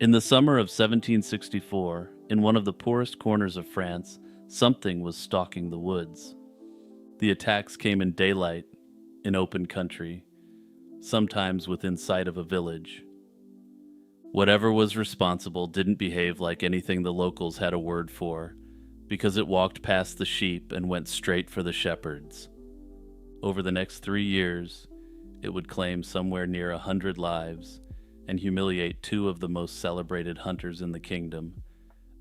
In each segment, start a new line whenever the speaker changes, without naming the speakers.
In the summer of 1764, in one of the poorest corners of France, something was stalking the woods. The attacks came in daylight, in open country, sometimes within sight of a village. Whatever was responsible didn't behave like anything the locals had a word for, because it walked past the sheep and went straight for the shepherds. Over the next 3 years, it would claim somewhere near 100 lives and humiliate two of the most celebrated hunters in the kingdom,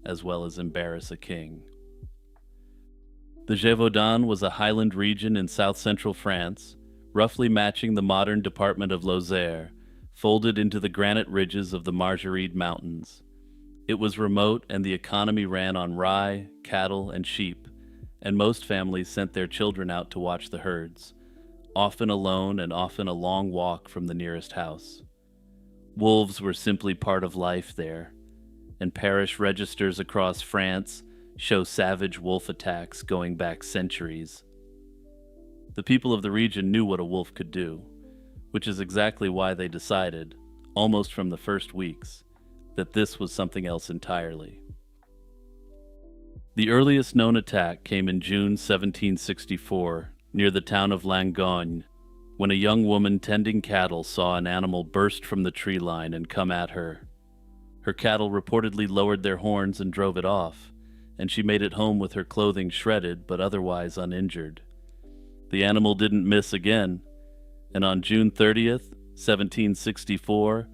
as well as embarrass a king. The Gévaudan was a highland region in south-central France, roughly matching the modern department of Lozère, folded into the granite ridges of the Margeride Mountains. It was remote and the economy ran on rye, cattle, and sheep, and most families sent their children out to watch the herds, often alone and often a long walk from the nearest house. Wolves were simply part of life there, and parish registers across France show savage wolf attacks going back centuries. The people of the region knew what a wolf could do, which is exactly why they decided, almost from the first weeks, that this was something else entirely. The earliest known attack came in June 1764, near the town of Langogne, when a young woman tending cattle saw an animal burst from the tree line and come at her. Her cattle reportedly lowered their horns and drove it off, and she made it home with her clothing shredded but otherwise uninjured. The animal didn't miss again, and on June 30th, 1764,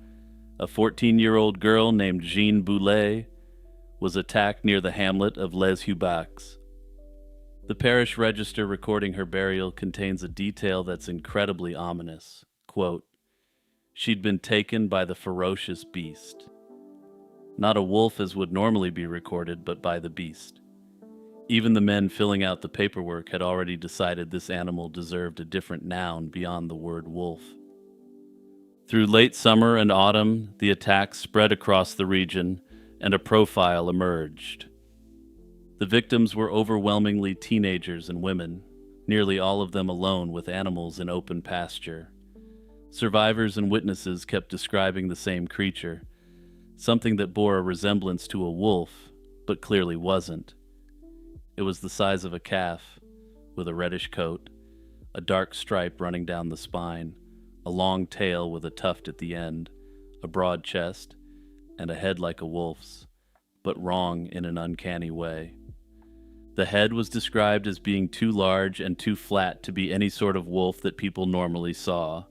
a 14-year-old girl named Jeanne Boulet was attacked near the hamlet of Les Hubacs. The parish register recording her burial contains a detail that's incredibly ominous. Quote, "She'd been taken by the ferocious beast." Not a wolf as would normally be recorded, but by the beast. Even the men filling out the paperwork had already decided this animal deserved a different noun beyond the word wolf. Through late summer and autumn, the attacks spread across the region, and a profile emerged. The victims were overwhelmingly teenagers and women, nearly all of them alone with animals in open pasture. Survivors and witnesses kept describing the same creature, something that bore a resemblance to a wolf, but clearly wasn't. It was the size of a calf, with a reddish coat, a dark stripe running down the spine, a long tail with a tuft at the end, a broad chest, and a head like a wolf's, but wrong in an uncanny way. The head was described as being too large and too flat to be any sort of wolf that people normally saw.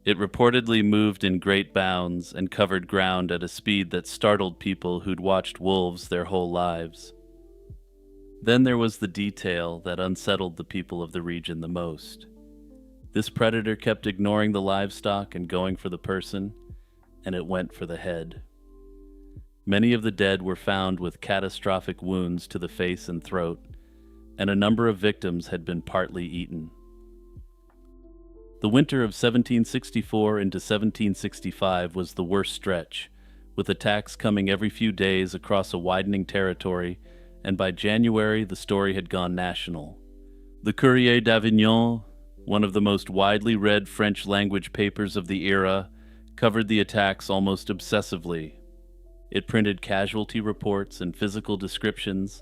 It reportedly moved in great bounds and covered ground at a speed that startled people who'd watched wolves their whole lives. Then there was the detail that unsettled the people of the region the most. This predator kept ignoring the livestock and going for the person, and it went for the head. Many of the dead were found with catastrophic wounds to the face and throat, and a number of victims had been partly eaten. The winter of 1764 into 1765 was the worst stretch, with attacks coming every few days across a widening territory, and by January the story had gone national. The Courrier d'Avignon, one of the most widely read French-language papers of the era, covered the attacks almost obsessively. It printed casualty reports and physical descriptions,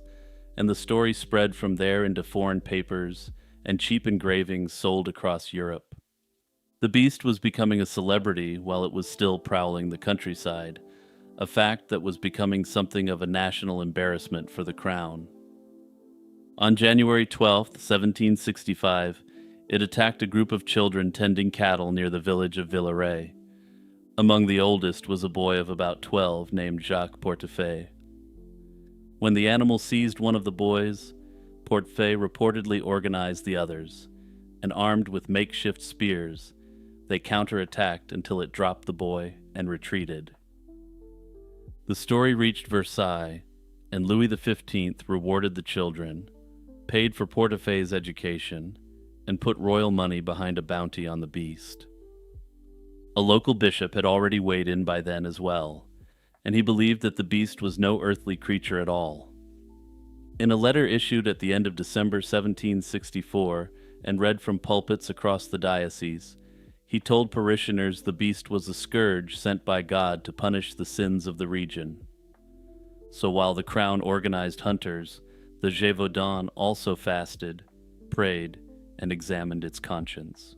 and the story spread from there into foreign papers and cheap engravings sold across Europe. The beast was becoming a celebrity while it was still prowling the countryside, a fact that was becoming something of a national embarrassment for the crown. On January 12, 1765, it attacked a group of children tending cattle near the village of Villeray. Among the oldest was a boy of about 12 named Jacques Portefeuille. When the animal seized one of the boys, Portefeuille reportedly organized the others, and armed with makeshift spears, they counterattacked until it dropped the boy and retreated. The story reached Versailles, and Louis XV rewarded the children, paid for Portefeuille's education, and put royal money behind a bounty on the beast. A local bishop had already weighed in by then as well, and he believed that the beast was no earthly creature at all. In a letter issued at the end of December 1764 and read from pulpits across the diocese, He told parishioners the beast was a scourge sent by God to punish the sins of the region. So while the crown organized hunters, the Gévaudan also fasted, prayed, and examined its conscience.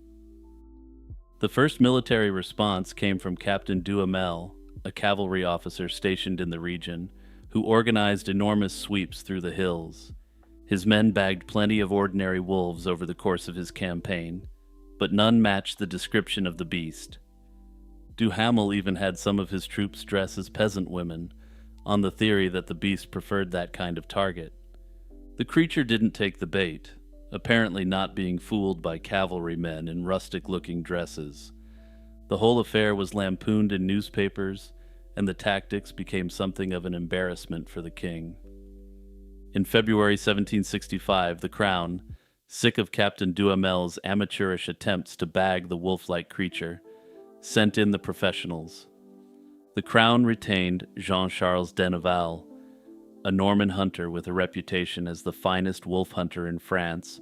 The first military response came from Captain Duhamel, a cavalry officer stationed in the region, who organized enormous sweeps through the hills. His men bagged plenty of ordinary wolves over the course of his campaign, but none matched the description of the beast. Duhamel even had some of his troops dress as peasant women, on the theory that the beast preferred that kind of target. The creature didn't take the bait, apparently not being fooled by cavalrymen in rustic-looking dresses. The whole affair was lampooned in newspapers, and the tactics became something of an embarrassment for the king. In February 1765, the crown, sick of Captain Duhamel's amateurish attempts to bag the wolf-like creature, sent in the professionals. The crown retained Jean-Charles Denneval, a Norman hunter with a reputation as the finest wolf hunter in France,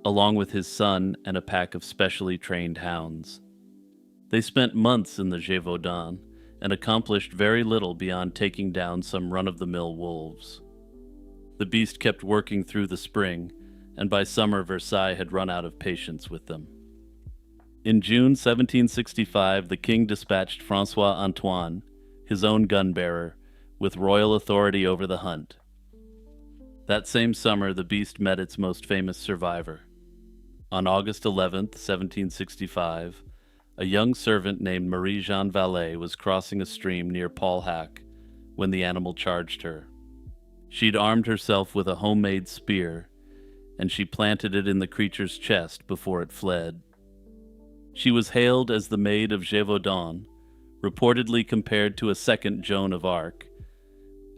along with his son and a pack of specially trained hounds. They spent months in the Gévaudan and accomplished very little beyond taking down some run-of-the-mill wolves. The beast kept working through the spring, and by summer Versailles had run out of patience with them. In June 1765, the king dispatched François Antoine, his own gun-bearer, with royal authority over the hunt. That same summer, the beast met its most famous survivor. On August 11, 1765, a young servant named Marie-Jeanne Vallée was crossing a stream near Paulhac when the animal charged her. She'd armed herself with a homemade spear, and she planted it in the creature's chest before it fled. She was hailed as the Maid of Gévaudan, reportedly compared to a second Joan of Arc,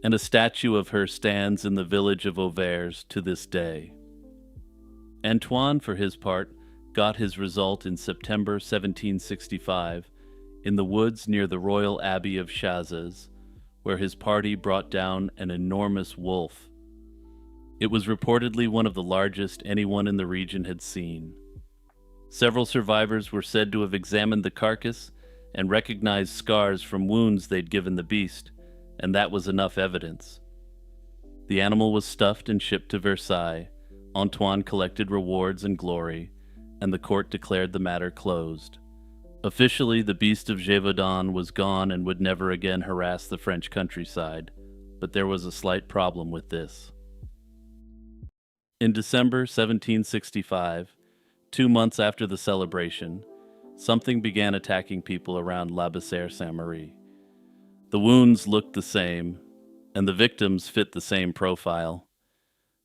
and a statue of her stands in the village of Auvers to this day. Antoine, for his part, got his result in September 1765 in the woods near the royal abbey of Chazes, where his party brought down an enormous wolf. It was reportedly one of the largest anyone in the region had seen. Several survivors were said to have examined the carcass and recognized scars from wounds they'd given the beast, and that was enough evidence. The animal was stuffed and shipped to Versailles. Antoine collected rewards and glory, and the court declared the matter closed. Officially, the beast of Gévaudan was gone and would never again harass the French countryside, but there was a slight problem with this. In December 1765, 2 months after the celebration, something began attacking people around La Bessère-Saint-Marie. The wounds looked the same, and the victims fit the same profile,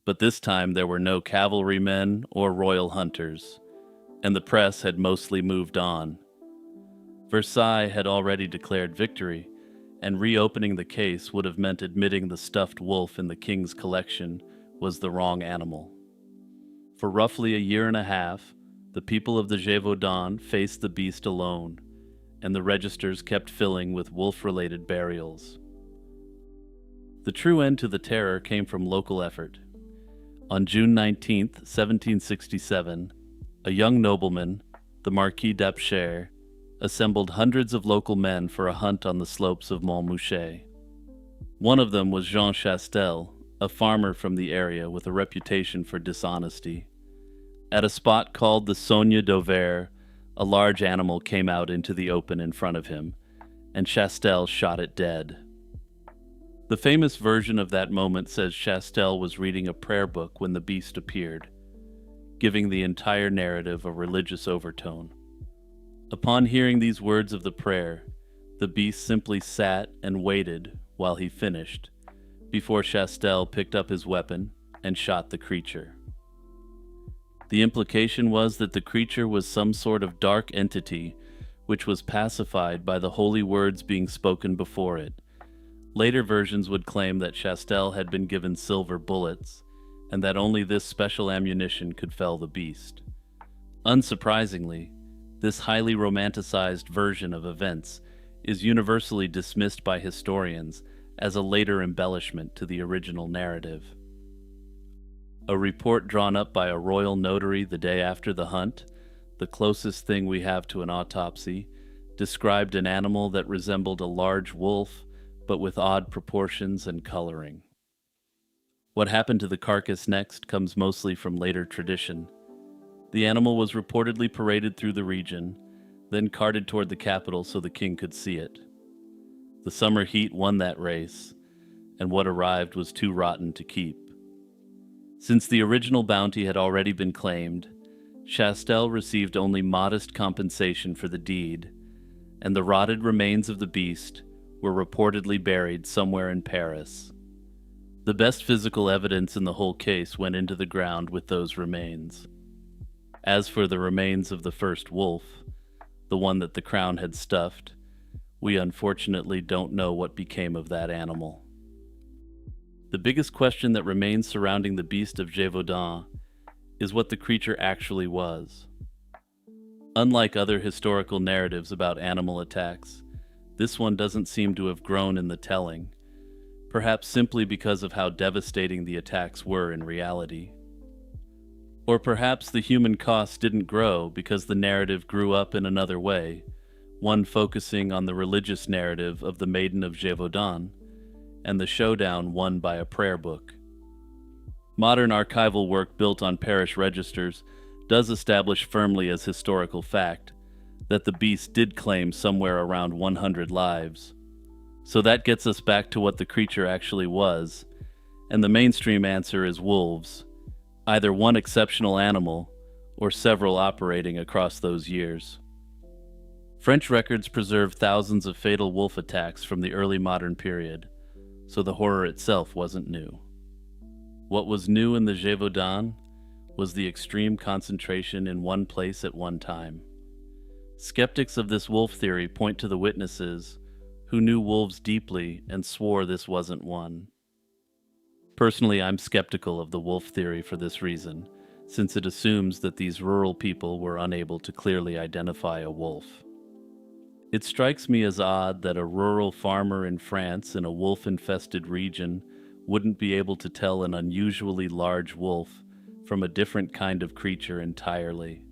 but this time there were no cavalrymen or royal hunters, and the press had mostly moved on. Versailles had already declared victory, and reopening the case would have meant admitting the stuffed wolf in the king's collection was the wrong animal. For roughly a year and a half, the people of the Gévaudan faced the beast alone, and the registers kept filling with wolf-related burials. The true end to the terror came from local effort. On June 19, 1767, a young nobleman, the Marquis d'Apcher, assembled hundreds of local men for a hunt on the slopes of Montmouchet. One of them was Jean Chastel, a farmer from the area with a reputation for dishonesty. At a spot called the Saunier d'Auvers, a large animal came out into the open in front of him, and Chastel shot it dead. The famous version of that moment says Chastel was reading a prayer book when the beast appeared, giving the entire narrative a religious overtone. Upon hearing these words of the prayer, the beast simply sat and waited while he finished, before Chastel picked up his weapon and shot the creature. The implication was that the creature was some sort of dark entity which was pacified by the holy words being spoken before it. Later versions would claim that Chastel had been given silver bullets, and that only this special ammunition could fell the beast. Unsurprisingly, this highly romanticized version of events is universally dismissed by historians as a later embellishment to the original narrative. A report drawn up by a royal notary the day after the hunt, the closest thing we have to an autopsy, described an animal that resembled a large wolf, but with odd proportions and coloring. What happened to the carcass next comes mostly from later tradition. The animal was reportedly paraded through the region, then carted toward the capital so the king could see it. The summer heat won that race, and what arrived was too rotten to keep. Since the original bounty had already been claimed, Chastel received only modest compensation for the deed, and the rotted remains of the beast were reportedly buried somewhere in Paris. The best physical evidence in the whole case went into the ground with those remains. As for the remains of the first wolf, the one that the crown had stuffed, we unfortunately don't know what became of that animal. The biggest question that remains surrounding the beast of Gévaudan is what the creature actually was. Unlike other historical narratives about animal attacks, this one doesn't seem to have grown in the telling, perhaps simply because of how devastating the attacks were in reality. Or perhaps the human cost didn't grow because the narrative grew up in another way, one focusing on the religious narrative of the Maiden of Gévaudan, and the showdown won by a prayer book. Modern archival work built on parish registers does establish firmly as historical fact that the beast did claim somewhere around 100 lives. So that gets us back to what the creature actually was, and the mainstream answer is wolves, either one exceptional animal or several operating across those years. French records preserve thousands of fatal wolf attacks from the early modern period, so the horror itself wasn't new. What was new in the Gévaudan was the extreme concentration in one place at one time. Skeptics of this wolf theory point to the witnesses who knew wolves deeply and swore this wasn't one. Personally, I'm skeptical of the wolf theory for this reason, since it assumes that these rural people were unable to clearly identify a wolf. It strikes me as odd that a rural farmer in France in a wolf-infested region wouldn't be able to tell an unusually large wolf from a different kind of creature entirely.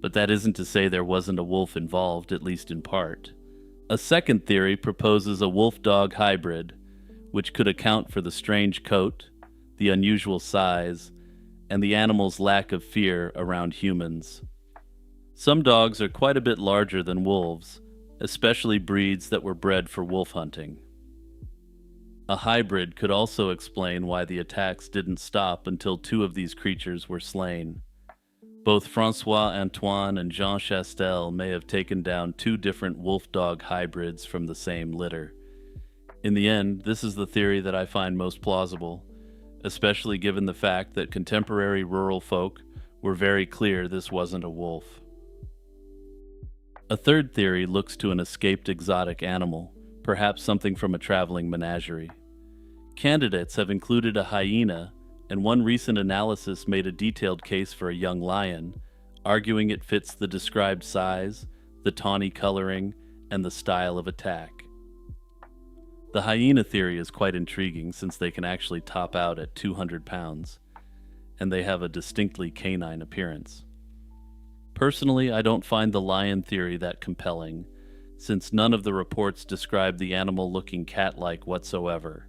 But that isn't to say there wasn't a wolf involved, at least in part. A second theory proposes a wolf-dog hybrid, which could account for the strange coat, the unusual size, and the animal's lack of fear around humans. Some dogs are quite a bit larger than wolves, especially breeds that were bred for wolf hunting. A hybrid could also explain why the attacks didn't stop until two of these creatures were slain. Both François Antoine and Jean Chastel may have taken down two different wolf-dog hybrids from the same litter. In the end, this is the theory that I find most plausible, especially given the fact that contemporary rural folk were very clear this wasn't a wolf. A third theory looks to an escaped exotic animal, perhaps something from a traveling menagerie. Candidates have included a hyena, and one recent analysis made a detailed case for a young lion, arguing it fits the described size, the tawny coloring, and the style of attack. The hyena theory is quite intriguing since they can actually top out at 200 pounds, and they have a distinctly canine appearance. Personally, I don't find the lion theory that compelling, since none of the reports describe the animal looking cat-like whatsoever.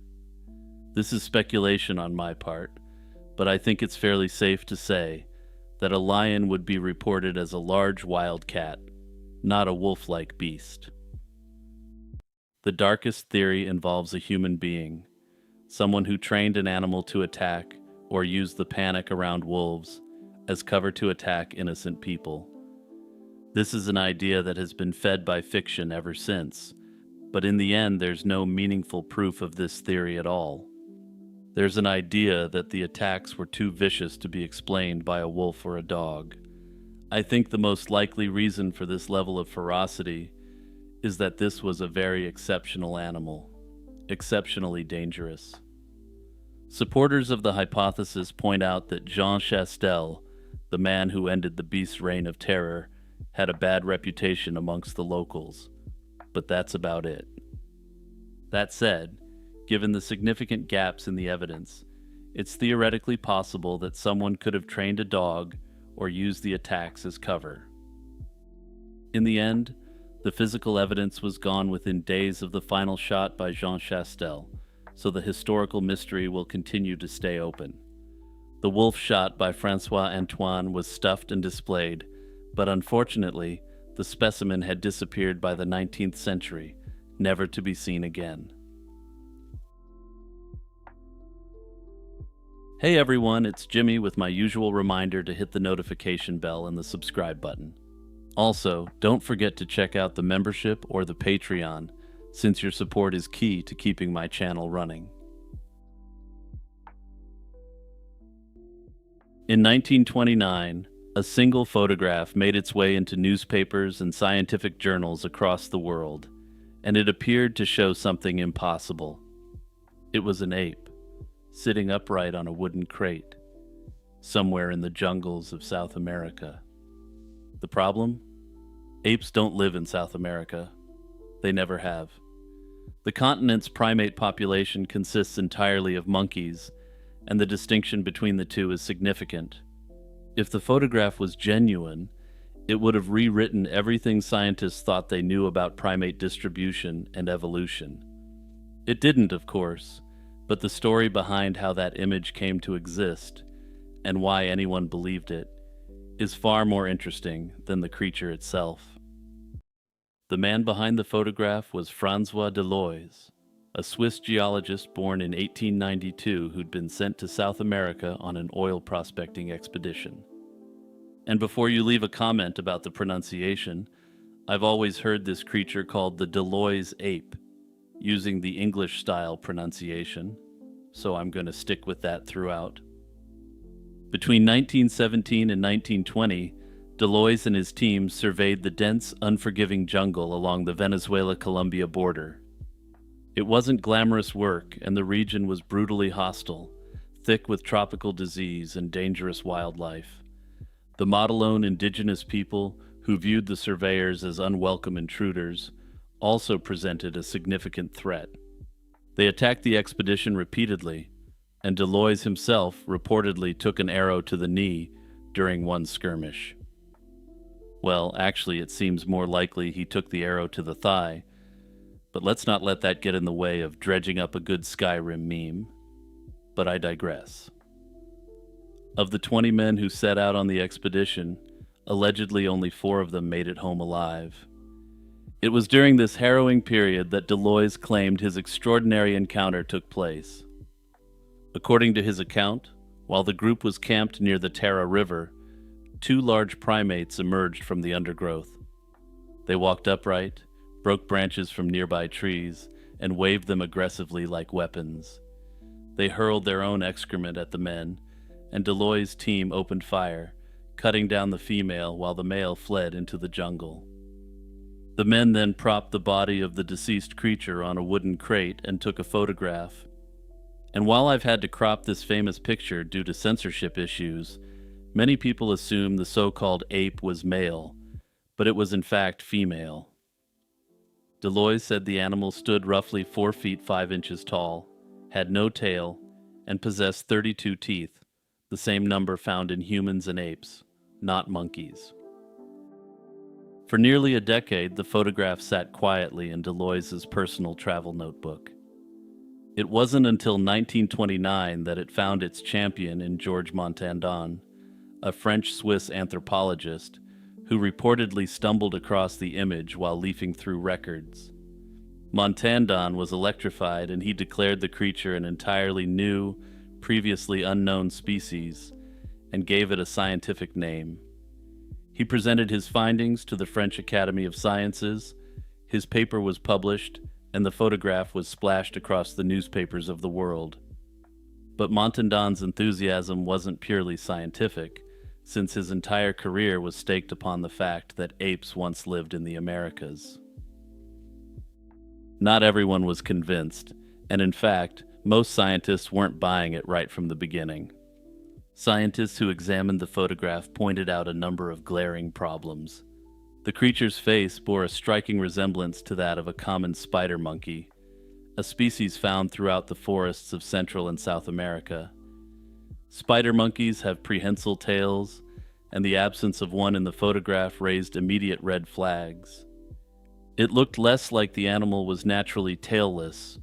This is speculation on my part, but I think it's fairly safe to say that a lion would be reported as a large wild cat, not a wolf-like beast. The darkest theory involves a human being, someone who trained an animal to attack or used the panic around wolves as cover to attack innocent people. This is an idea that has been fed by fiction ever since, but in the end there's no meaningful proof of this theory at all. There's an idea that the attacks were too vicious to be explained by a wolf or a dog. I think the most likely reason for this level of ferocity is that this was a very exceptional animal, exceptionally dangerous. Supporters of the hypothesis point out that Jean Chastel, the man who ended the beast's reign of terror, had a bad reputation amongst the locals, but that's about it. That said, given the significant gaps in the evidence, it's theoretically possible that someone could have trained a dog or use the attacks as cover. In the end, the physical evidence was gone within days of the final shot by Jean Chastel, so the historical mystery will continue to stay open. The wolf shot by Francois Antoine was stuffed and displayed, but unfortunately, the specimen had disappeared by the 19th century, never to be seen again. Hey everyone, it's Jimmy with my usual reminder to hit the notification bell and the subscribe button. Also, don't forget to check out the membership or the Patreon, since your support is key to keeping my channel running. In 1929, a single photograph made its way into newspapers and scientific journals across the world, and it appeared to show something impossible. It was an ape, sitting upright on a wooden crate, somewhere in the jungles of South America. The problem? Apes don't live in South America. They never have. The continent's primate population consists entirely of monkeys, and the distinction between the two is significant. If the photograph was genuine, it would have rewritten everything scientists thought they knew about primate distribution and evolution. It didn't, of course, but the story behind how that image came to exist, and why anyone believed it, is far more interesting than the creature itself. The man behind the photograph was Francois Deloys, a Swiss geologist born in 1892 who'd been sent to South America on an oil prospecting expedition. And before you leave a comment about the pronunciation, I've always heard this creature called the Deloys ape, using the English-style pronunciation, so I'm going to stick with that throughout. Between 1917 and 1920, Deloys and his team surveyed the dense, unforgiving jungle along the Venezuela-Colombia border. It wasn't glamorous work, and the region was brutally hostile, thick with tropical disease and dangerous wildlife. The Modelone indigenous people, who viewed the surveyors as unwelcome intruders, also presented a significant threat. They attacked the expedition repeatedly, and Deloys himself reportedly took an arrow to the knee during one skirmish. Well, actually, it seems more likely he took the arrow to the thigh, but let's not let that get in the way of dredging up a good Skyrim meme. But I digress. Of the 20 men who set out on the expedition, allegedly only 4 of them made it home alive. It was during this harrowing period that Deloys claimed his extraordinary encounter took place. According to his account, while the group was camped near the Tara River, 2 large primates emerged from the undergrowth. They walked upright, broke branches from nearby trees, and waved them aggressively like weapons. They hurled their own excrement at the men, and Deloys' team opened fire, cutting down the female while the male fled into the jungle. The men then propped the body of the deceased creature on a wooden crate and took a photograph. And while I've had to crop this famous picture due to censorship issues, many people assume the so-called ape was male, but it was in fact female. Deloys said the animal stood roughly 4 feet 5 inches tall, had no tail, and possessed 32 teeth, the same number found in humans and apes, not monkeys. For nearly a decade, the photograph sat quietly in Deloys' personal travel notebook. It wasn't until 1929 that it found its champion in Georges Montandon, a French-Swiss anthropologist who reportedly stumbled across the image while leafing through records. Montandon was electrified, and he declared the creature an entirely new, previously unknown species, and gave it a scientific name. He presented his findings to the French Academy of Sciences, his paper was published, and the photograph was splashed across the newspapers of the world. But Montandon's enthusiasm wasn't purely scientific, since his entire career was staked upon the fact that apes once lived in the Americas. Not everyone was convinced, and in fact, most scientists weren't buying it right from the beginning. Scientists who examined the photograph pointed out a number of glaring problems. The creature's face bore a striking resemblance to that of a common spider monkey, a species found throughout the forests of Central and South America. Spider monkeys have prehensile tails, and the absence of one in the photograph raised immediate red flags. It looked less like the animal was naturally tailless,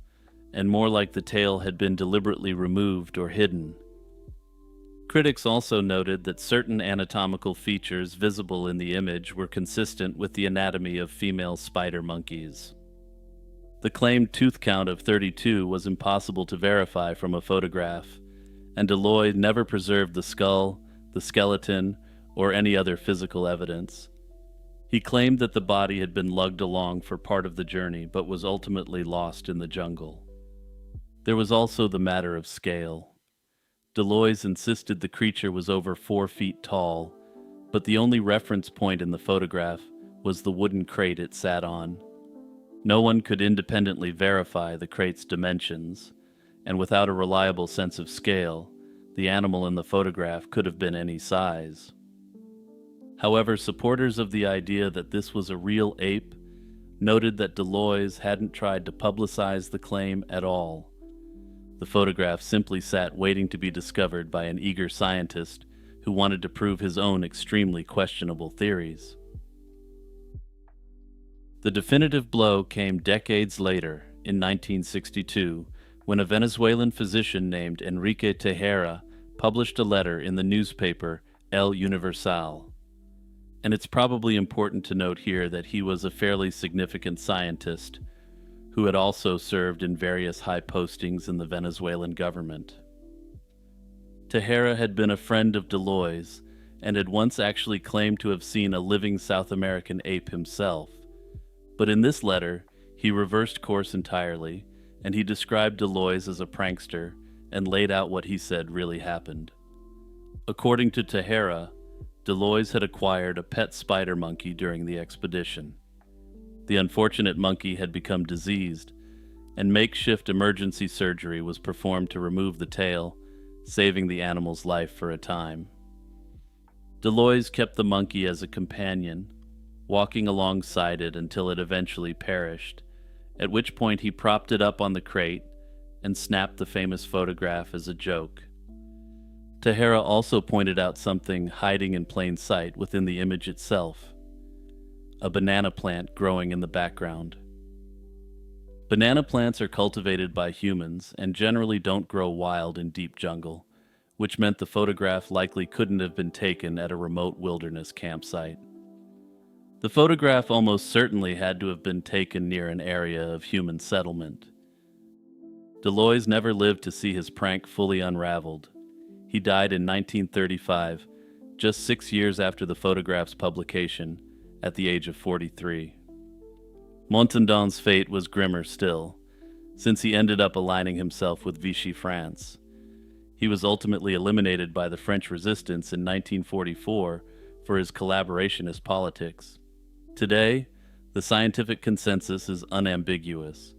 and more like the tail had been deliberately removed or hidden. Critics also noted that certain anatomical features visible in the image were consistent with the anatomy of female spider monkeys. The claimed tooth count of 32 was impossible to verify from a photograph, and Deloy never preserved the skull, the skeleton, or any other physical evidence. He claimed that the body had been lugged along for part of the journey but was ultimately lost in the jungle. There was also the matter of scale. Deloy insisted the creature was over 4 feet tall, but the only reference point in the photograph was the wooden crate it sat on. No one could independently verify the crate's dimensions, and without a reliable sense of scale, the animal in the photograph could have been any size. However, supporters of the idea that this was a real ape noted that Deloy hadn't tried to publicize the claim at all. The photograph simply sat waiting to be discovered by an eager scientist who wanted to prove his own extremely questionable theories. The definitive blow came decades later, in 1962, when a Venezuelan physician named Enrique Tejera published a letter in the newspaper El Universal. And it's probably important to note here that he was a fairly significant scientist who had also served in various high postings in the Venezuelan government. Tejera had been a friend of Deloy's and had once actually claimed to have seen a living South American ape himself. But in this letter, he reversed course entirely, and he described Deloy as a prankster and laid out what he said really happened. According to Tejera, Deloy had acquired a pet spider monkey during the expedition. The unfortunate monkey had become diseased, and makeshift emergency surgery was performed to remove the tail, saving the animal's life for a time. Deloy kept the monkey as a companion, walking alongside it until it eventually perished, at which point he propped it up on the crate and snapped the famous photograph as a joke. Tejera also pointed out something hiding in plain sight within the image itself: a banana plant growing in the background. Banana plants are cultivated by humans and generally don't grow wild in deep jungle, which meant the photograph likely couldn't have been taken at a remote wilderness campsite. The photograph almost certainly had to have been taken near an area of human settlement. Deloy never lived to see his prank fully unraveled. He died in 1935, just 6 years after the photograph's publication, at the age of 43. Montandon's fate was grimmer still, since he ended up aligning himself with Vichy France. He was ultimately eliminated by the French resistance in 1944 for his collaborationist politics. Today, the scientific consensus is unambiguous.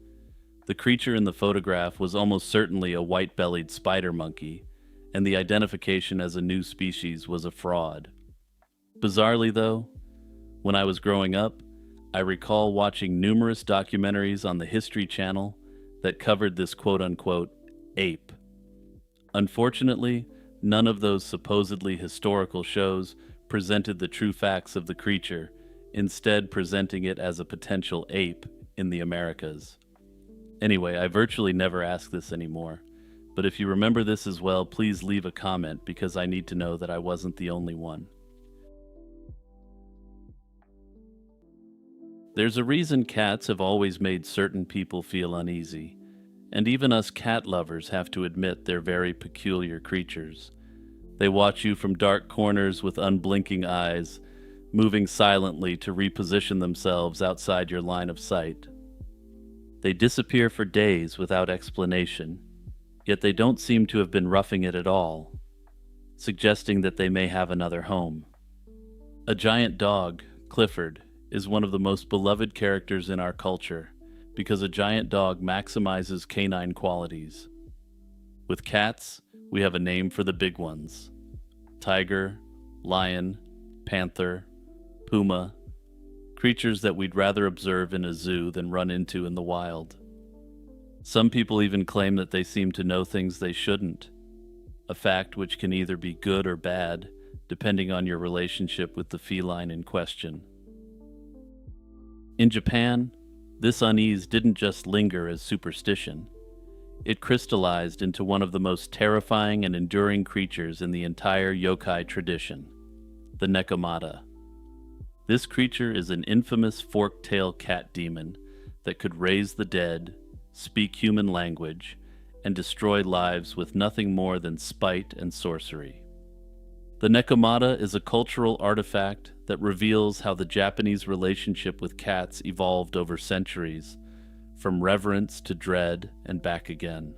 The creature in the photograph was almost certainly a white-bellied spider monkey, and the identification as a new species was a fraud. Bizarrely, though, when I was growing up, I recall watching numerous documentaries on the History Channel that covered this quote-unquote ape. Unfortunately, none of those supposedly historical shows presented the true facts of the creature, instead presenting it as a potential ape in the Americas. Anyway, I virtually never ask this anymore, but if you remember this as well, please leave a comment because I need to know that I wasn't the only one. There's a reason cats have always made certain people feel uneasy, and even us cat lovers have to admit they're very peculiar creatures. They watch you from dark corners with unblinking eyes, moving silently to reposition themselves outside your line of sight. They disappear for days without explanation, yet they don't seem to have been roughing it at all, suggesting that they may have another home. A giant dog, Clifford, is one of the most beloved characters in our culture because a giant dog maximizes canine qualities. With cats, we have a name for the big ones: tiger, lion, panther, puma, creatures that we'd rather observe in a zoo than run into in the wild. Some people even claim that they seem to know things they shouldn't, a fact which can either be good or bad, depending on your relationship with the feline in question. In Japan, this unease didn't just linger as superstition. It crystallized into one of the most terrifying and enduring creatures in the entire yokai tradition, the Nekomata. This creature is an infamous fork-tailed cat demon that could raise the dead, speak human language, and destroy lives with nothing more than spite and sorcery. The Nekomata is a cultural artifact that reveals how the Japanese relationship with cats evolved over centuries, from reverence to dread and back again.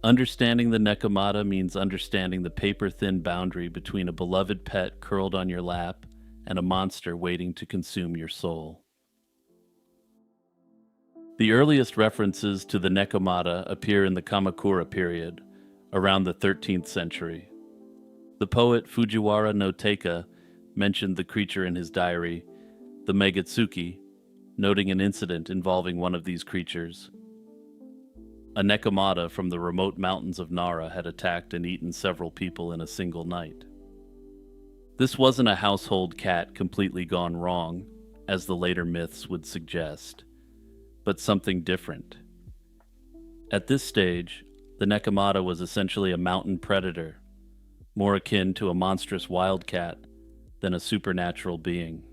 Understanding the Nekomata means understanding the paper-thin boundary between a beloved pet curled on your lap and a monster waiting to consume your soul. The earliest references to the Nekomata appear in the Kamakura period, around the 13th century. The poet Fujiwara no Teika mentioned the creature in his diary, the Megatsuki, noting an incident involving one of these creatures. A Nekomata from the remote mountains of Nara had attacked and eaten several people in a single night. This wasn't a household cat completely gone wrong, as the later myths would suggest, but something different. At this stage, the Nekomata was essentially a mountain predator, more akin to a monstrous wildcat than a supernatural being.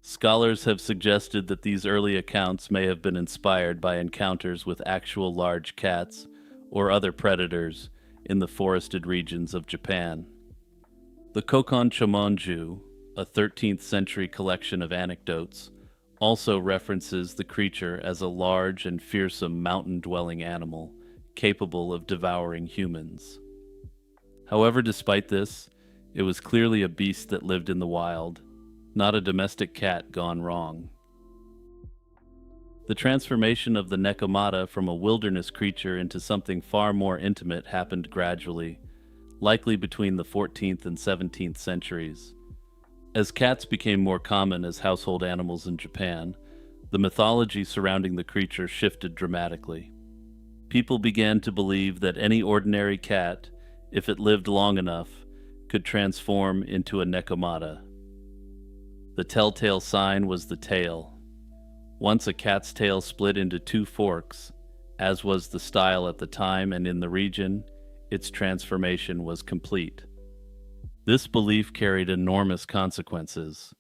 Scholars have suggested that these early accounts may have been inspired by encounters with actual large cats or other predators in the forested regions of Japan. The Kokon Chomonju, a 13th century collection of anecdotes, also references the creature as a large and fearsome mountain-dwelling animal capable of devouring humans. However, despite this, it was clearly a beast that lived in the wild, not a domestic cat gone wrong. The transformation of the Nekomata from a wilderness creature into something far more intimate happened gradually, likely between the 14th and 17th centuries. As cats became more common as household animals in Japan, the mythology surrounding the creature shifted dramatically. People began to believe that any ordinary cat, if it lived long enough, could transform into a Nekomata. The telltale sign was the tail. Once a cat's tail split into two forks, as was the style at the time and in the region, its transformation was complete. This belief carried enormous consequences.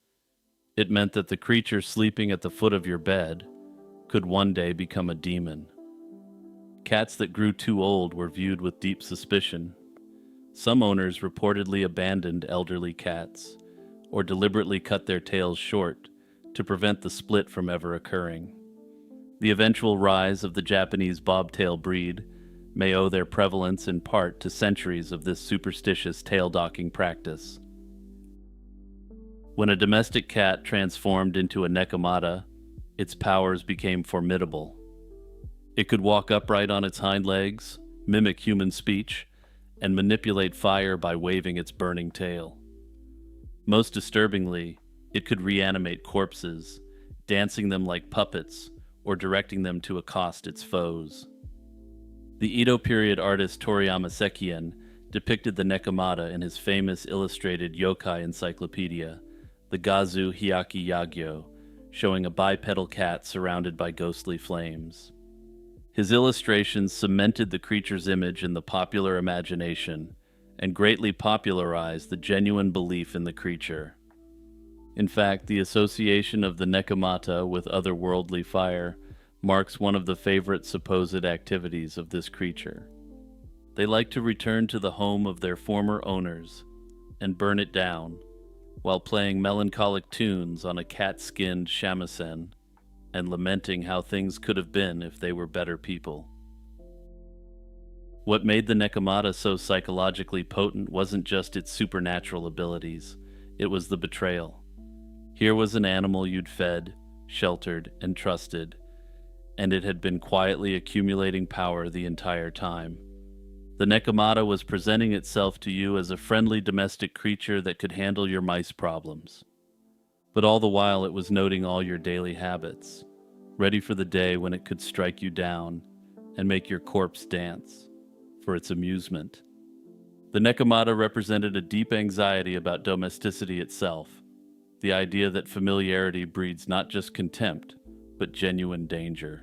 It meant that the creature sleeping at the foot of your bed could one day become a demon. Cats that grew too old were viewed with deep suspicion. Some owners reportedly abandoned elderly cats, or deliberately cut their tails short to prevent the split from ever occurring. The eventual rise of the Japanese bobtail breed may owe their prevalence in part to centuries of this superstitious tail-docking practice. When a domestic cat transformed into a Nekomata, its powers became formidable. It could walk upright on its hind legs, mimic human speech, and manipulate fire by waving its burning tail. Most disturbingly, it could reanimate corpses, dancing them like puppets or directing them to accost its foes. The Edo period artist Toriyama Sekien depicted the Nekomata in his famous illustrated yokai encyclopedia, the Gazu Hyaki Yagyo, showing a bipedal cat surrounded by ghostly flames. His illustrations cemented the creature's image in the popular imagination and greatly popularized the genuine belief in the creature. In fact, the association of the Nekomata with otherworldly fire marks one of the favorite supposed activities of this creature. They like to return to the home of their former owners and burn it down, while playing melancholic tunes on a cat-skinned shamisen and lamenting how things could have been if they were better people. What made the Nekomata so psychologically potent wasn't just its supernatural abilities, it was the betrayal. Here was an animal you'd fed, sheltered, and trusted, and it had been quietly accumulating power the entire time. The Nekomata was presenting itself to you as a friendly domestic creature that could handle your mice problems. But all the while it was noting all your daily habits, ready for the day when it could strike you down and make your corpse dance for its amusement. The Nekomata represented a deep anxiety about domesticity itself, the idea that familiarity breeds not just contempt, but genuine danger.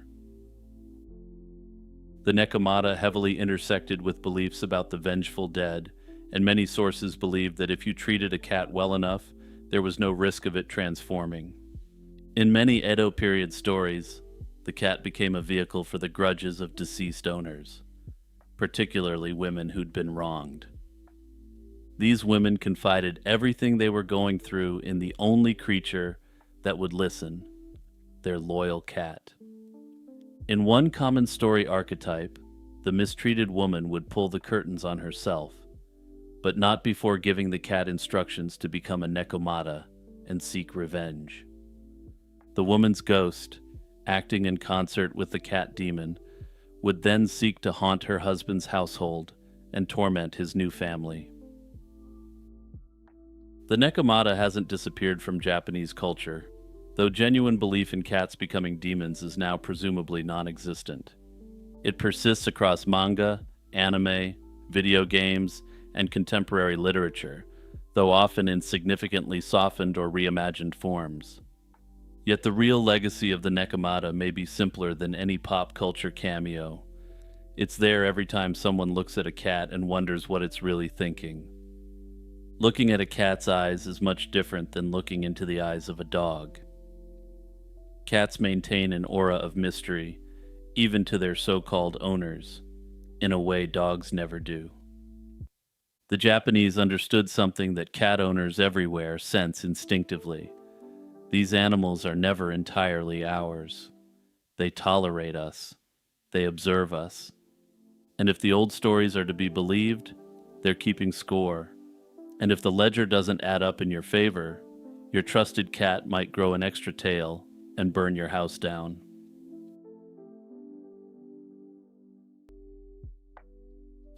The Nekomata heavily intersected with beliefs about the vengeful dead, and many sources believed that if you treated a cat well enough, there was no risk of it transforming. In many Edo period stories, the cat became a vehicle for the grudges of deceased owners, particularly women who'd been wronged. These women confided everything they were going through in the only creature that would listen, their loyal cat. In one common story archetype, the mistreated woman would pull the curtains on herself, but not before giving the cat instructions to become a Nekomata and seek revenge. The woman's ghost, acting in concert with the cat demon, would then seek to haunt her husband's household and torment his new family. The Nekomata hasn't disappeared from Japanese culture, though genuine belief in cats becoming demons is now presumably non-existent. It persists across manga, anime, video games, and contemporary literature, though often in significantly softened or reimagined forms. Yet the real legacy of the Nekomata may be simpler than any pop culture cameo. It's there every time someone looks at a cat and wonders what it's really thinking. Looking at a cat's eyes is much different than looking into the eyes of a dog. Cats maintain an aura of mystery, even to their so-called owners, in a way dogs never do. The Japanese understood something that cat owners everywhere sense instinctively. These animals are never entirely ours. They tolerate us. They observe us. And if the old stories are to be believed, they're keeping score. And if the ledger doesn't add up in your favor, your trusted cat might grow an extra tail and burn your house down.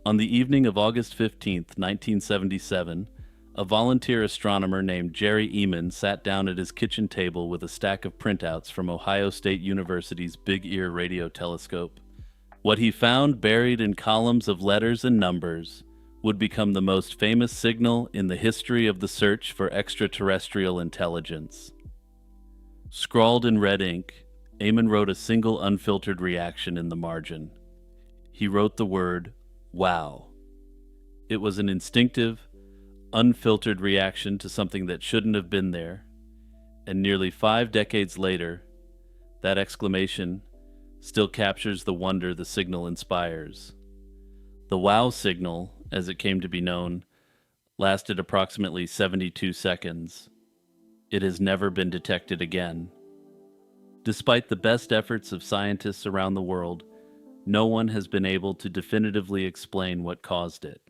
On the evening of August 15th, 1977, a volunteer astronomer named Jerry Eman sat down at his kitchen table with a stack of printouts from Ohio State University's Big Ear radio telescope. What he found buried in columns of letters and numbers would become the most famous signal in the history of the search for extraterrestrial intelligence. Scrawled in red ink, Eamon wrote a single unfiltered reaction in the margin. He wrote the word, "Wow." It was an instinctive, unfiltered reaction to something that shouldn't have been there, and nearly 5 decades later, that exclamation still captures the wonder the signal inspires. The wow signal, as it came to be known, lasted approximately 72 seconds. It has never been detected again. Despite the best efforts of scientists around the world, no one has been able to definitively explain what caused it.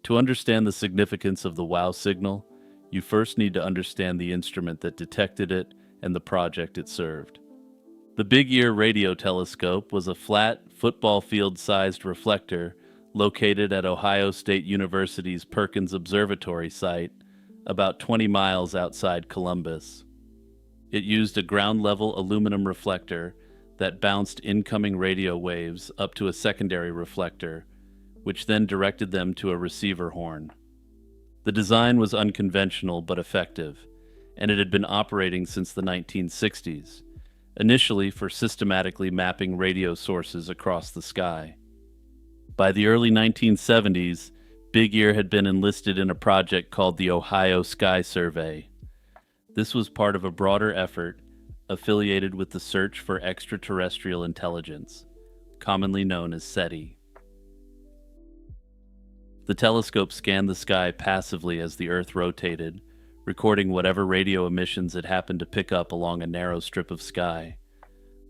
To understand the significance of the wow signal, you first need to understand the instrument that detected it and the project it served. The Big Ear radio telescope was a flat, football field-sized reflector located at Ohio State University's Perkins Observatory site, about 20 miles outside Columbus. It used a ground-level aluminum reflector that bounced incoming radio waves up to a secondary reflector, which then directed them to a receiver horn. The design was unconventional but effective, and it had been operating since the 1960s, initially for systematically mapping radio sources across the sky. By the early 1970s, Big Ear had been enlisted in a project called the Ohio Sky Survey. This was part of a broader effort affiliated with the search for extraterrestrial intelligence, commonly known as SETI. The telescope scanned the sky passively as the Earth rotated, recording whatever radio emissions it happened to pick up along a narrow strip of sky.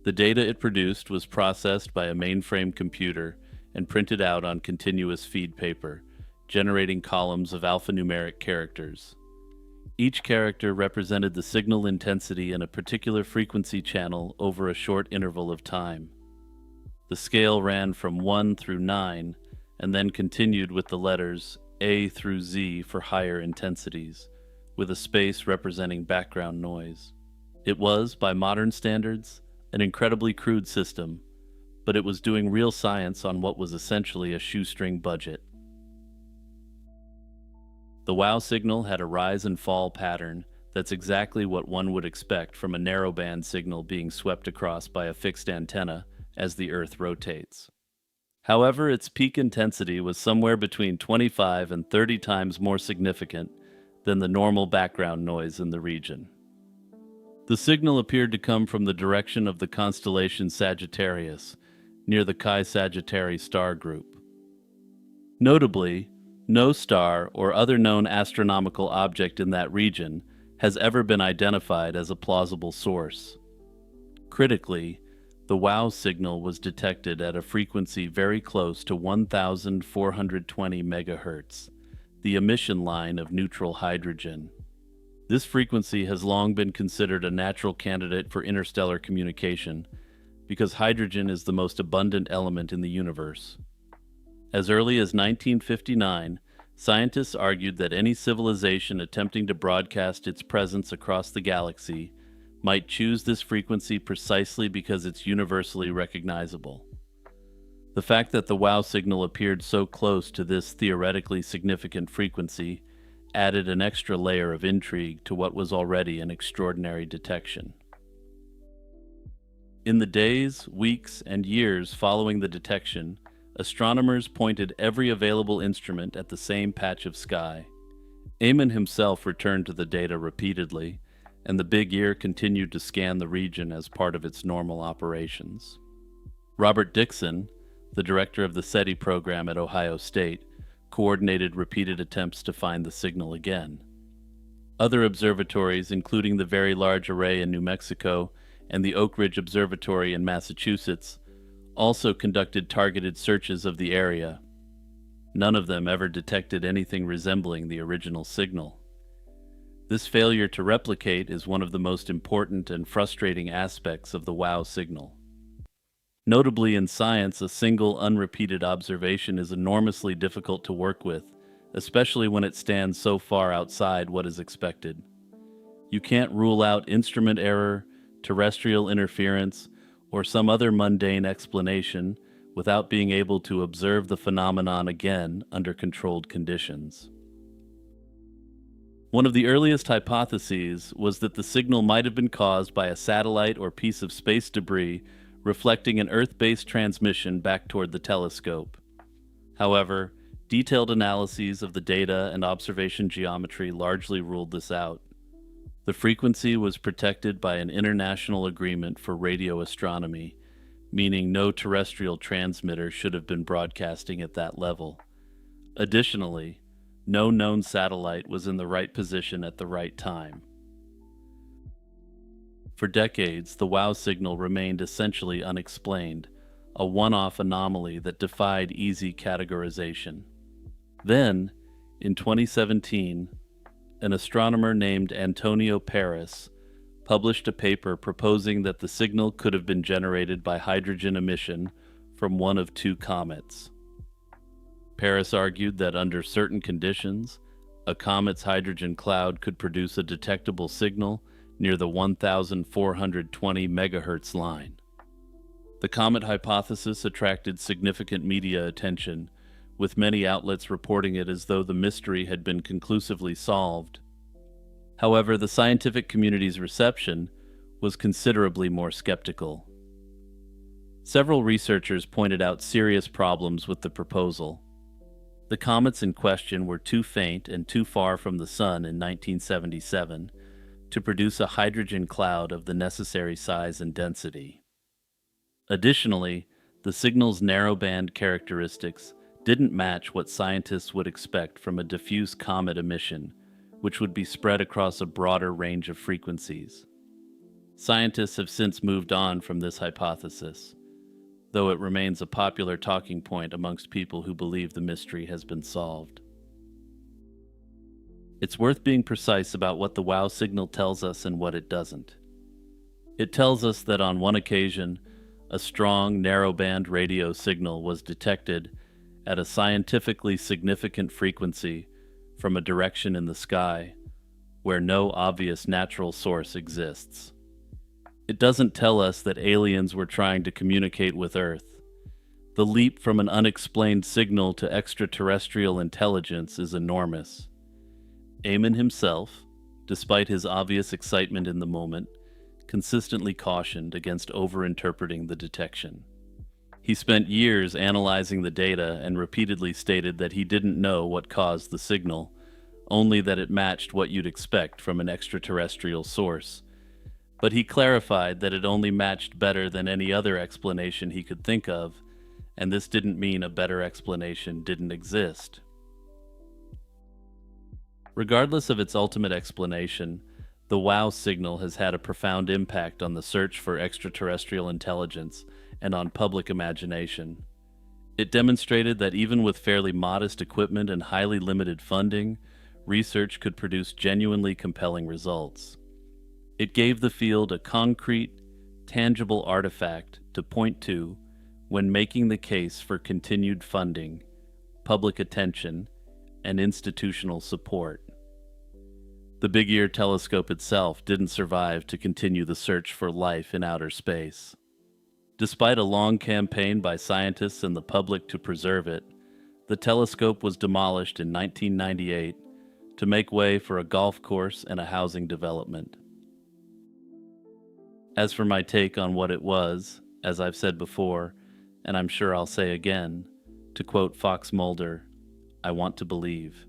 The data it produced was processed by a mainframe computer and printed out on continuous feed paper, generating columns of alphanumeric characters. Each character represented the signal intensity in a particular frequency channel over a short interval of time. The scale ran from 1 through 9, and then continued with the letters A through Z for higher intensities, with a space representing background noise. It was, by modern standards, an incredibly crude system, but it was doing real science on what was essentially a shoestring budget. The WOW signal had a rise and fall pattern that's exactly what one would expect from a narrowband signal being swept across by a fixed antenna as the Earth rotates. However, its peak intensity was somewhere between 25 and 30 times more significant than the normal background noise in the region. The signal appeared to come from the direction of the constellation Sagittarius, near the Chi Sagittarii star group. Notably, no star or other known astronomical object in that region has ever been identified as a plausible source. Critically, the WOW signal was detected at a frequency very close to 1,420 MHz, the emission line of neutral hydrogen. This frequency has long been considered a natural candidate for interstellar communication because hydrogen is the most abundant element in the universe. As early as 1959, scientists argued that any civilization attempting to broadcast its presence across the galaxy might choose this frequency precisely because it's universally recognizable. The fact that the WOW signal appeared so close to this theoretically significant frequency added an extra layer of intrigue to what was already an extraordinary detection. In the days, weeks, and years following the detection, astronomers pointed every available instrument at the same patch of sky. Eamon himself returned to the data repeatedly, and the Big Ear continued to scan the region as part of its normal operations. Robert Dixon, the director of the SETI program at Ohio State, coordinated repeated attempts to find the signal again. Other observatories, including the Very Large Array in New Mexico and the Oak Ridge Observatory in Massachusetts, also conducted targeted searches of the area. None of them ever detected anything resembling the original signal. This failure to replicate is one of the most important and frustrating aspects of the WOW signal. Notably, in science, a single unrepeated observation is enormously difficult to work with, especially when it stands so far outside what is expected. You can't rule out instrument error, terrestrial interference, or some other mundane explanation without being able to observe the phenomenon again under controlled conditions. One of the earliest hypotheses was that the signal might have been caused by a satellite or piece of space debris reflecting an Earth-based transmission back toward the telescope. However, detailed analyses of the data and observation geometry largely ruled this out. The frequency was protected by an international agreement for radio astronomy, meaning no terrestrial transmitter should have been broadcasting at that level. Additionally, no known satellite was in the right position at the right time. For decades, the WOW signal remained essentially unexplained, a one-off anomaly that defied easy categorization. Then, in 2017, an astronomer named Antonio Paris published a paper proposing that the signal could have been generated by hydrogen emission from one of two comets. Paris argued that under certain conditions, a comet's hydrogen cloud could produce a detectable signal near the 1,420 MHz line. The comet hypothesis attracted significant media attention, with many outlets reporting it as though the mystery had been conclusively solved. However, the scientific community's reception was considerably more skeptical. Several researchers pointed out serious problems with the proposal. The comets in question were too faint and too far from the Sun in 1977 to produce a hydrogen cloud of the necessary size and density. Additionally, the signal's narrowband characteristics didn't match what scientists would expect from a diffuse comet emission, which would be spread across a broader range of frequencies. Scientists have since moved on from this hypothesis, though it remains a popular talking point amongst people who believe the mystery has been solved. It's worth being precise about what the WOW signal tells us and what it doesn't. It tells us that on one occasion, a strong narrowband radio signal was detected at a scientifically significant frequency from a direction in the sky where no obvious natural source exists. It doesn't tell us that aliens were trying to communicate with Earth. The leap from an unexplained signal to extraterrestrial intelligence is enormous. Eamon himself, despite his obvious excitement in the moment, consistently cautioned against overinterpreting the detection. He spent years analyzing the data and repeatedly stated that he didn't know what caused the signal, only that it matched what you'd expect from an extraterrestrial source. But he clarified that it only matched better than any other explanation he could think of, and this didn't mean a better explanation didn't exist. Regardless of its ultimate explanation, the WOW signal has had a profound impact on the search for extraterrestrial intelligence and on public imagination. It demonstrated that even with fairly modest equipment and highly limited funding, research could produce genuinely compelling results. It gave the field a concrete, tangible artifact to point to when making the case for continued funding, public attention, and institutional support. The Big Ear telescope itself didn't survive to continue the search for life in outer space. Despite a long campaign by scientists and the public to preserve it, the telescope was demolished in 1998 to make way for a golf course and a housing development. As for my take on what it was, as I've said before, and I'm sure I'll say again, to quote Fox Mulder, I want to believe.